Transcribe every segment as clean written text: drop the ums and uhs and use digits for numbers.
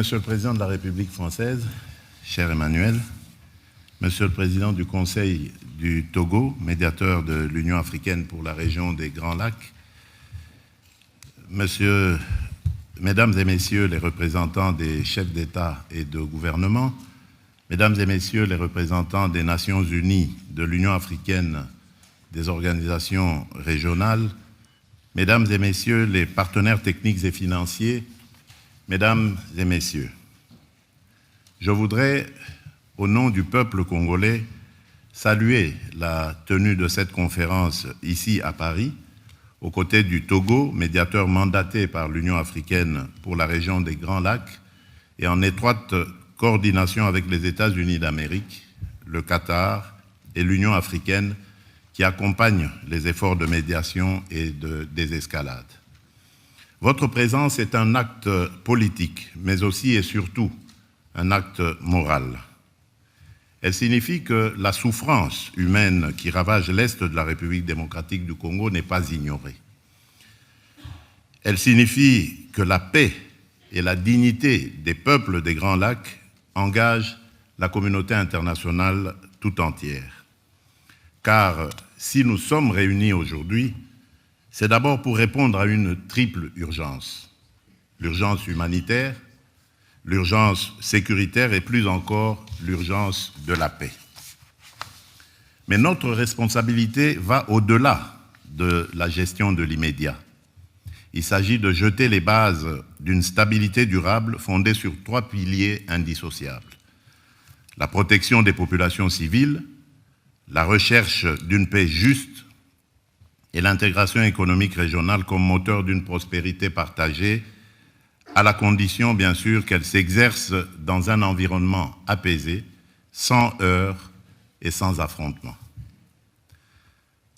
Monsieur le Président de la République française, cher Emmanuel, Monsieur le Président du Conseil du Togo, médiateur de l'Union africaine pour la région des Grands Lacs, Mesdames et Messieurs les représentants des chefs d'État et de gouvernement, Mesdames et Messieurs les représentants des Nations Unies, de l'Union africaine, des organisations régionales, Mesdames et Messieurs les partenaires techniques et financiers, Mesdames et Messieurs, je voudrais, au nom du peuple congolais, saluer la tenue de cette conférence ici à Paris, aux côtés du Togo, médiateur mandaté par l'Union africaine pour la région des Grands Lacs, et en étroite coordination avec les États-Unis d'Amérique, le Qatar et l'Union africaine qui accompagnent les efforts de médiation et de désescalade. Votre présence est un acte politique, mais aussi et surtout un acte moral. Elle signifie que la souffrance humaine qui ravage l'Est de la République démocratique du Congo n'est pas ignorée. Elle signifie que la paix et la dignité des peuples des Grands Lacs engagent la communauté internationale tout entière. Car si nous sommes réunis aujourd'hui, c'est d'abord pour répondre à une triple urgence. L'urgence humanitaire, l'urgence sécuritaire et plus encore l'urgence de la paix. Mais notre responsabilité va au-delà de la gestion de l'immédiat. Il s'agit de jeter les bases d'une stabilité durable fondée sur 3 piliers indissociables. La protection des populations civiles, la recherche d'une paix juste et l'intégration économique régionale comme moteur d'une prospérité partagée, à la condition, bien sûr, qu'elle s'exerce dans un environnement apaisé, sans heurts et sans affrontements.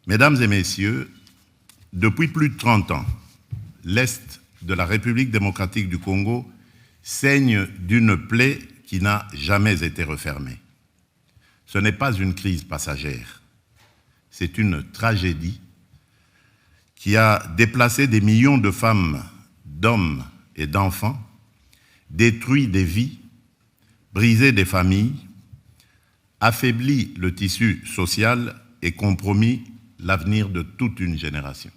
Mesdames et Messieurs, depuis plus de 30 ans, l'Est de la République démocratique du Congo saigne d'une plaie qui n'a jamais été refermée. Ce n'est pas une crise passagère, c'est une tragédie qui a déplacé des millions de femmes, d'hommes et d'enfants, détruit des vies, brisé des familles, affaibli le tissu social et compromis l'avenir de toute une génération.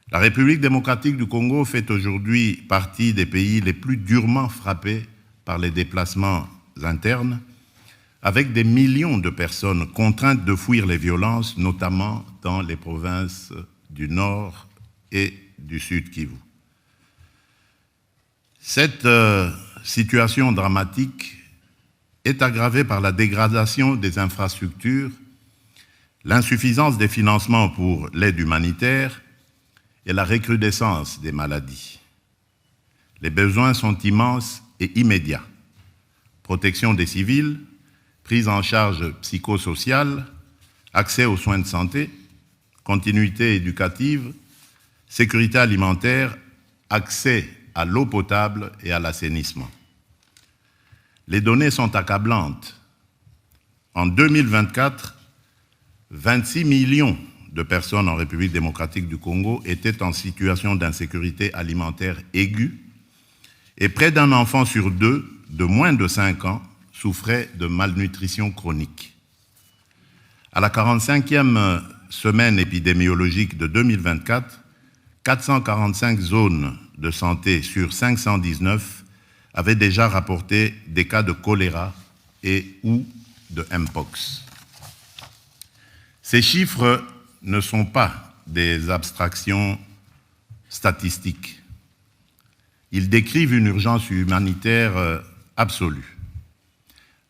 La République démocratique du Congo fait aujourd'hui partie des pays les plus durement frappés par les déplacements internes, avec des millions de personnes contraintes de fuir les violences, notamment dans les provinces du Nord et du Sud Kivu. Cette situation dramatique est aggravée par la dégradation des infrastructures, l'insuffisance des financements pour l'aide humanitaire et la recrudescence des maladies. Les besoins sont immenses et immédiats. Protection des civils, prise en charge psychosociale, accès aux soins de santé, continuité éducative, sécurité alimentaire, accès à l'eau potable et à l'assainissement. Les données sont accablantes. En 2024, 26 millions de personnes en République démocratique du Congo étaient en situation d'insécurité alimentaire aiguë et près d'un enfant sur 2 de moins de 5 ans souffrait de malnutrition chronique. À la 45e semaine épidémiologique de 2024, 445 zones de santé sur 519 avaient déjà rapporté des cas de choléra et ou de Mpox. Ces chiffres ne sont pas des abstractions statistiques. Ils décrivent une urgence humanitaire absolue.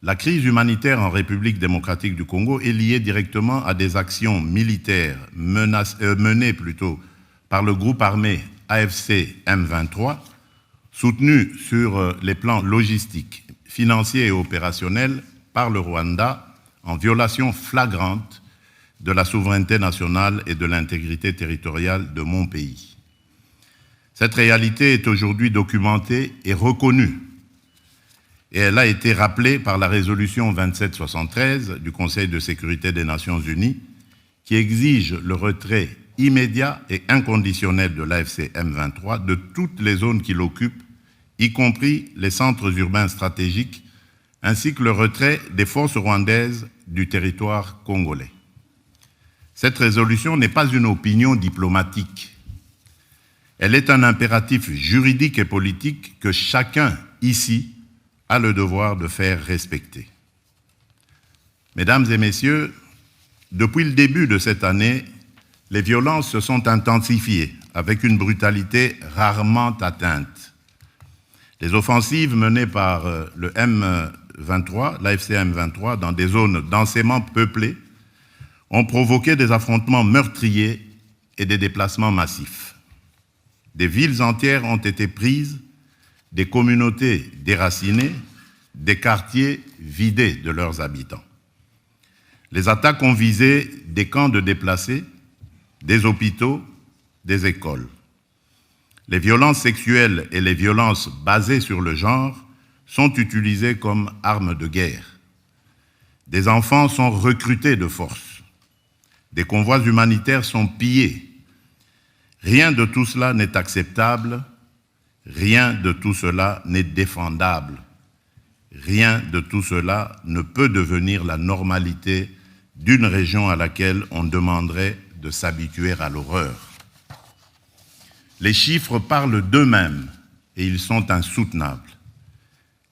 La crise humanitaire en République démocratique du Congo est liée directement à des actions militaires menées par le groupe armé AFC M23, soutenu sur les plans logistiques, financiers et opérationnels par le Rwanda en violation flagrante de la souveraineté nationale et de l'intégrité territoriale de mon pays. Cette réalité est aujourd'hui documentée et reconnue. Et elle a été rappelée par la résolution 2773 du Conseil de sécurité des Nations Unies qui exige le retrait immédiat et inconditionnel de l'AFC M23 de toutes les zones qu'il occupe y compris les centres urbains stratégiques, ainsi que le retrait des forces rwandaises du territoire congolais. Cette résolution n'est pas une opinion diplomatique. Elle est un impératif juridique et politique que chacun ici a le devoir de faire respecter. Mesdames et messieurs, depuis le début de cette année, les violences se sont intensifiées avec une brutalité rarement atteinte. Les offensives menées par le M23, l'AFC M23, dans des zones densément peuplées, ont provoqué des affrontements meurtriers et des déplacements massifs. Des villes entières ont été prises, des communautés déracinées, des quartiers vidés de leurs habitants. Les attaques ont visé des camps de déplacés, des hôpitaux, des écoles. Les violences sexuelles et les violences basées sur le genre sont utilisées comme armes de guerre. Des enfants sont recrutés de force. Des convois humanitaires sont pillés. Rien de tout cela n'est acceptable, rien de tout cela n'est défendable. Rien de tout cela ne peut devenir la normalité d'une région à laquelle on demanderait de s'habituer à l'horreur. Les chiffres parlent d'eux-mêmes et ils sont insoutenables.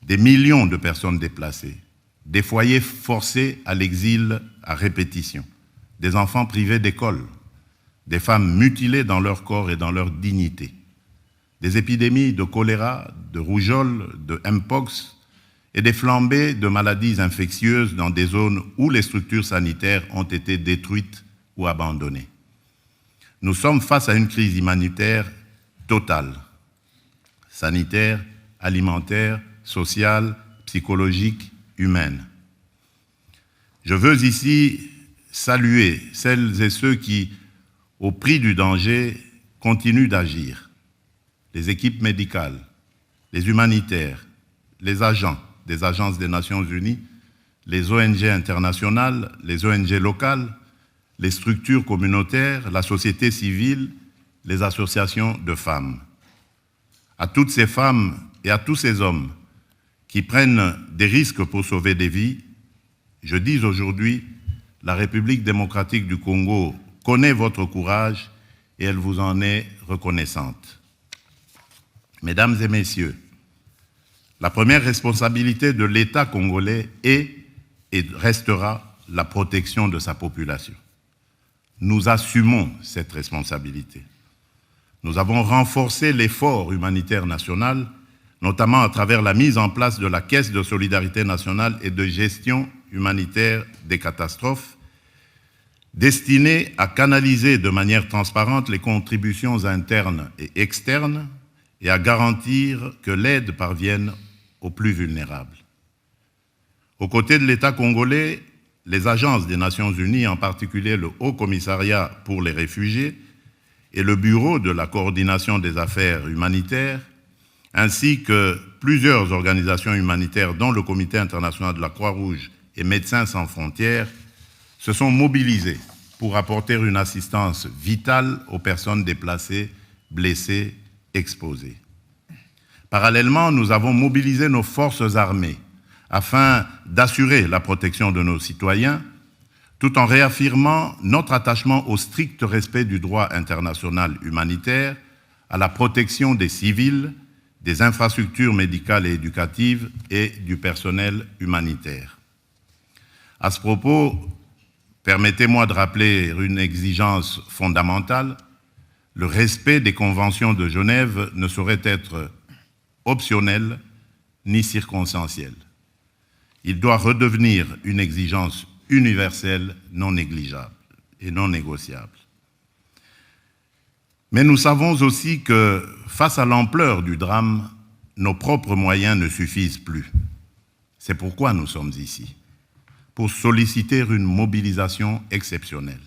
Des millions de personnes déplacées, des foyers forcés à l'exil à répétition, des enfants privés d'école, des femmes mutilées dans leur corps et dans leur dignité, des épidémies de choléra, de rougeole, de mpox et des flambées de maladies infectieuses dans des zones où les structures sanitaires ont été détruites ou abandonnées. Nous sommes face à une crise humanitaire totale, sanitaire, alimentaire, sociale, psychologique, humaine. Je veux ici saluer celles et ceux qui, au prix du danger, continuent d'agir. Les équipes médicales, les humanitaires, les agents des agences des Nations Unies, les ONG internationales, les ONG locales, les structures communautaires, la société civile, les associations de femmes. À toutes ces femmes et à tous ces hommes qui prennent des risques pour sauver des vies, je dis aujourd'hui, la République démocratique du Congo connaît votre courage et elle vous en est reconnaissante. Mesdames et messieurs, la première responsabilité de l'État congolais est et restera la protection de sa population. Nous assumons cette responsabilité. Nous avons renforcé l'effort humanitaire national, notamment à travers la mise en place de la Caisse de solidarité nationale et de gestion humanitaire des catastrophes, destinée à canaliser de manière transparente les contributions internes et externes et à garantir que l'aide parvienne aux plus vulnérables. Aux côtés de l'État congolais, les agences des Nations Unies, en particulier le Haut Commissariat pour les réfugiés et le Bureau de la coordination des affaires humanitaires, ainsi que plusieurs organisations humanitaires dont le Comité international de la Croix-Rouge et Médecins sans frontières, se sont mobilisés pour apporter une assistance vitale aux personnes déplacées, blessées, exposées. Parallèlement, nous avons mobilisé nos forces armées afin d'assurer la protection de nos citoyens, tout en réaffirmant notre attachement au strict respect du droit international humanitaire, à la protection des civils, des infrastructures médicales et éducatives et du personnel humanitaire. À ce propos, permettez-moi de rappeler une exigence fondamentale. Le respect des conventions de Genève ne saurait être optionnel ni circonstanciel. Il doit redevenir une exigence universelle, non négligeable et non négociable. Mais nous savons aussi que, face à l'ampleur du drame, nos propres moyens ne suffisent plus. C'est pourquoi nous sommes ici, pour solliciter une mobilisation exceptionnelle.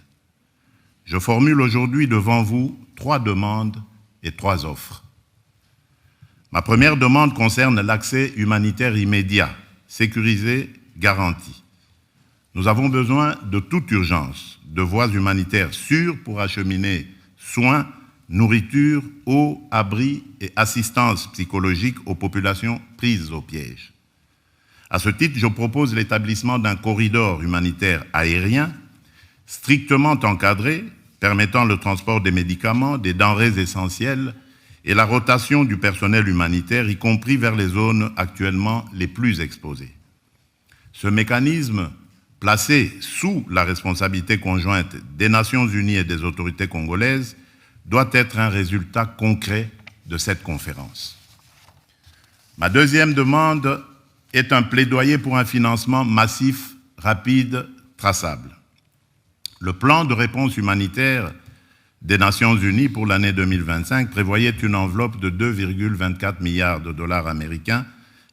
Je formule aujourd'hui devant vous 3 demandes et 3 offres. Ma première demande concerne l'accès humanitaire immédiat, sécurisé, garanti. Nous avons besoin de toute urgence de voies humanitaires sûres pour acheminer soins, nourriture, eau, abri et assistance psychologique aux populations prises au piège. À ce titre, je propose l'établissement d'un corridor humanitaire aérien strictement encadré, permettant le transport des médicaments, des denrées essentielles et la rotation du personnel humanitaire, y compris vers les zones actuellement les plus exposées. Ce mécanisme, placé sous la responsabilité conjointe des Nations Unies et des autorités congolaises, doit être un résultat concret de cette conférence. Ma deuxième demande est un plaidoyer pour un financement massif, rapide, traçable. Le plan de réponse humanitaire des Nations Unies pour l'année 2025 prévoyait une enveloppe de 2,24 milliards de dollars américains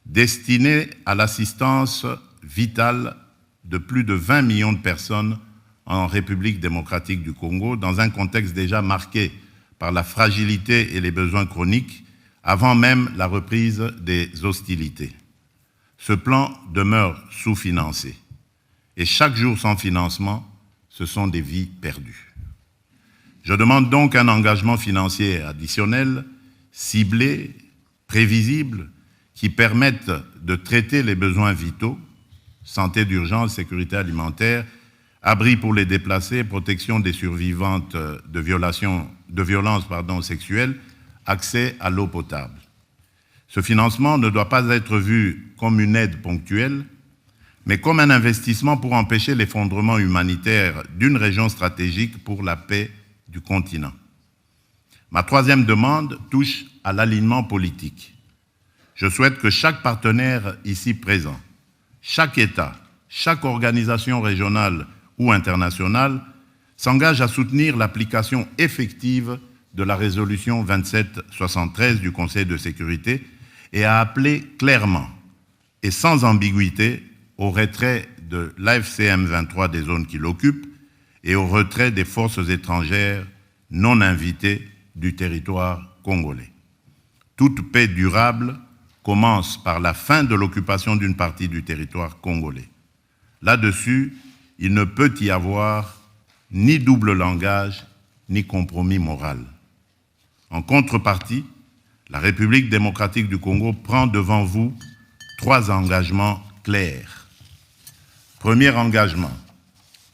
destinée à l'assistance vitale de plus de 20 millions de personnes en République démocratique du Congo, dans un contexte déjà marqué par la fragilité et les besoins chroniques, avant même la reprise des hostilités. Ce plan demeure sous-financé. Et chaque jour sans financement, ce sont des vies perdues. Je demande donc un engagement financier additionnel, ciblé, prévisible, qui permette de traiter les besoins vitaux, santé d'urgence, sécurité alimentaire, abri pour les déplacés, protection des survivantes de violences sexuelles, accès à l'eau potable. Ce financement ne doit pas être vu comme une aide ponctuelle, mais comme un investissement pour empêcher l'effondrement humanitaire d'une région stratégique pour la paix du continent. Ma troisième demande touche à l'alignement politique. Je souhaite que chaque partenaire ici présent, chaque État, chaque organisation régionale ou internationale s'engage à soutenir l'application effective de la résolution 2773 du Conseil de sécurité et à appeler clairement et sans ambiguïté au retrait de l'AFCM 23 des zones qui l'occupent et au retrait des forces étrangères non invitées du territoire congolais. Toute paix durable commence par la fin de l'occupation d'une partie du territoire congolais. Là-dessus, il ne peut y avoir ni double langage, ni compromis moral. En contrepartie, la République démocratique du Congo prend devant vous 3 engagements clairs. Premier engagement,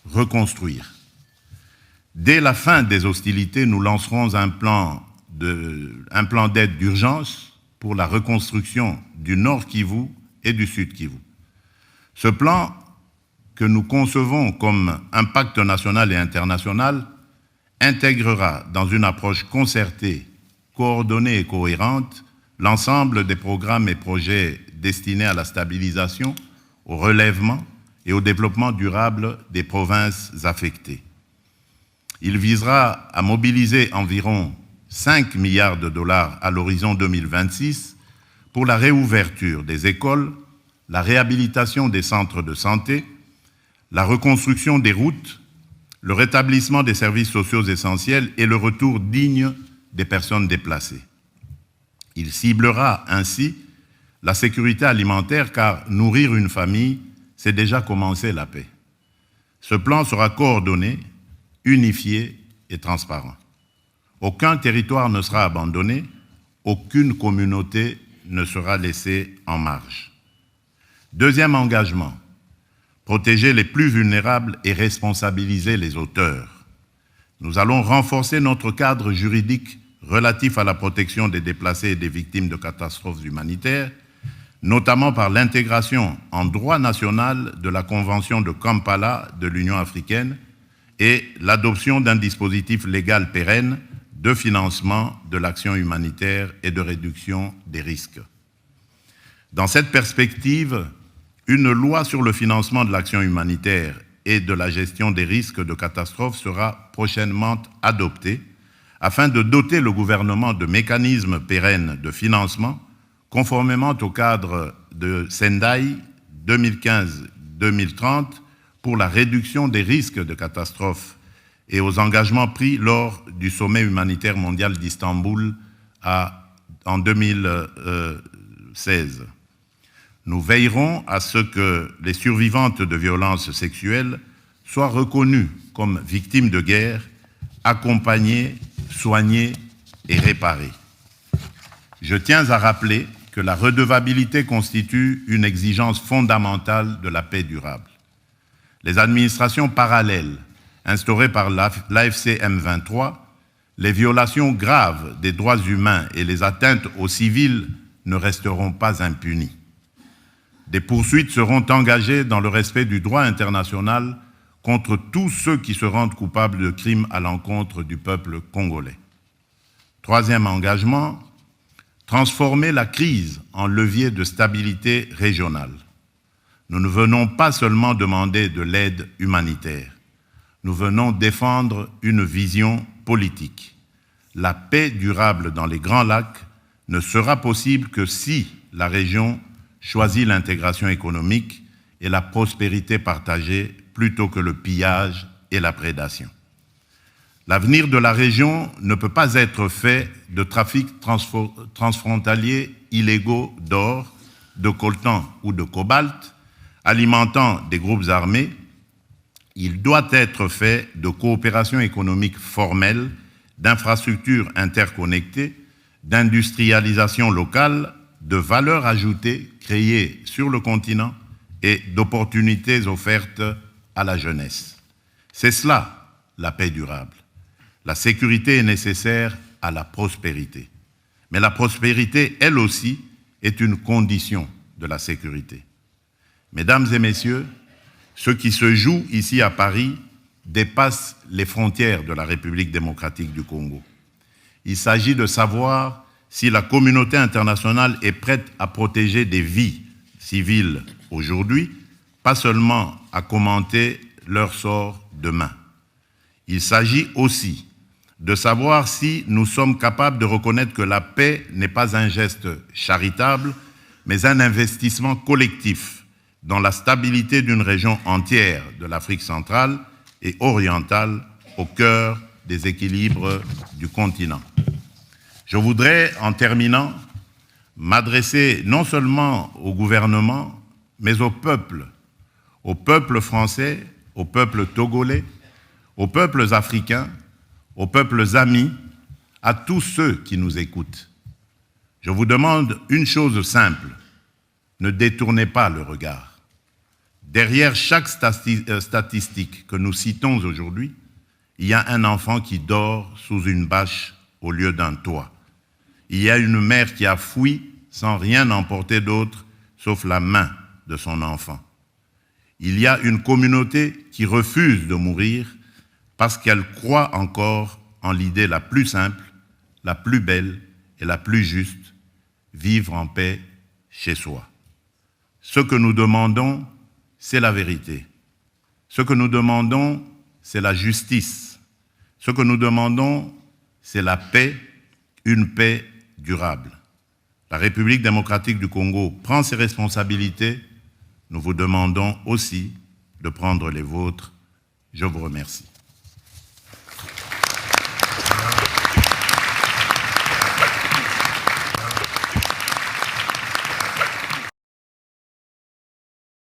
reconstruire. Dès la fin des hostilités, nous lancerons un plan d'aide d'urgence pour la reconstruction du Nord Kivu et du Sud Kivu. Ce plan, que nous concevons comme un pacte national et international, intégrera dans une approche concertée, coordonnée et cohérente l'ensemble des programmes et projets destinés à la stabilisation, au relèvement et au développement durable des provinces affectées. Il visera à mobiliser environ 5 milliards de dollars à l'horizon 2026 pour la réouverture des écoles, la réhabilitation des centres de santé, la reconstruction des routes, le rétablissement des services sociaux essentiels et le retour digne des personnes déplacées. Il ciblera ainsi la sécurité alimentaire car nourrir une famille, c'est déjà commencer la paix. Ce plan sera coordonné, unifié et transparent. Aucun territoire ne sera abandonné, aucune communauté ne sera laissée en marge. Deuxième engagement, protéger les plus vulnérables et responsabiliser les auteurs. Nous allons renforcer notre cadre juridique relatif à la protection des déplacés et des victimes de catastrophes humanitaires, notamment par l'intégration en droit national de la Convention de Kampala de l'Union africaine et l'adoption d'un dispositif légal pérenne de financement de l'action humanitaire et de réduction des risques. Dans cette perspective, une loi sur le financement de l'action humanitaire et de la gestion des risques de catastrophes sera prochainement adoptée afin de doter le gouvernement de mécanismes pérennes de financement conformément au cadre de Sendai 2015-2030 pour la réduction des risques de catastrophes et aux engagements pris lors du sommet humanitaire mondial d'Istanbul en 2016. Nous veillerons à ce que les survivantes de violences sexuelles soient reconnues comme victimes de guerre, accompagnées, soignées et réparer. Je tiens à rappeler que la redevabilité constitue une exigence fondamentale de la paix durable. Les administrations parallèles instaurées par l'AFC M23, les violations graves des droits humains et les atteintes aux civils ne resteront pas impunies. Des poursuites seront engagées dans le respect du droit international contre tous ceux qui se rendent coupables de crimes à l'encontre du peuple congolais. Troisième engagement, transformer la crise en levier de stabilité régionale. Nous ne venons pas seulement demander de l'aide humanitaire, nous venons défendre une vision politique. La paix durable dans les Grands Lacs ne sera possible que si la région choisit l'intégration économique et la prospérité partagée plutôt que le pillage et la prédation. L'avenir de la région ne peut pas être fait de trafics transfrontaliers illégaux d'or, de coltan ou de cobalt, alimentant des groupes armés. Il doit être fait de coopération économique formelle, d'infrastructures interconnectées, d'industrialisation locale, de valeur ajoutée créée sur le continent et d'opportunités offertes à la jeunesse. C'est cela, la paix durable. La sécurité est nécessaire à la prospérité. Mais la prospérité, elle aussi, est une condition de la sécurité. Mesdames et messieurs, ce qui se joue ici à Paris dépasse les frontières de la République démocratique du Congo. Il s'agit de savoir si la communauté internationale est prête à protéger des vies civiles aujourd'hui, pas seulement à commenter leur sort demain. Il s'agit aussi de savoir si nous sommes capables de reconnaître que la paix n'est pas un geste charitable, mais un investissement collectif dans la stabilité d'une région entière de l'Afrique centrale et orientale au cœur des équilibres du continent. Je voudrais, en terminant, m'adresser non seulement au gouvernement, mais au peuple français, au peuple togolais, aux peuples africains, aux peuples amis, à tous ceux qui nous écoutent. Je vous demande une chose simple, ne détournez pas le regard. Derrière chaque statistique que nous citons aujourd'hui, il y a un enfant qui dort sous une bâche au lieu d'un toit. Il y a une mère qui a fui sans rien emporter d'autre sauf la main de son enfant. Il y a une communauté qui refuse de mourir parce qu'elle croit encore en l'idée la plus simple, la plus belle et la plus juste, vivre en paix chez soi. Ce que nous demandons, c'est la vérité. Ce que nous demandons, c'est la justice. Ce que nous demandons, c'est la paix, une paix durable. La République démocratique du Congo prend ses responsabilités. Nous vous demandons aussi de prendre les vôtres. Je vous remercie.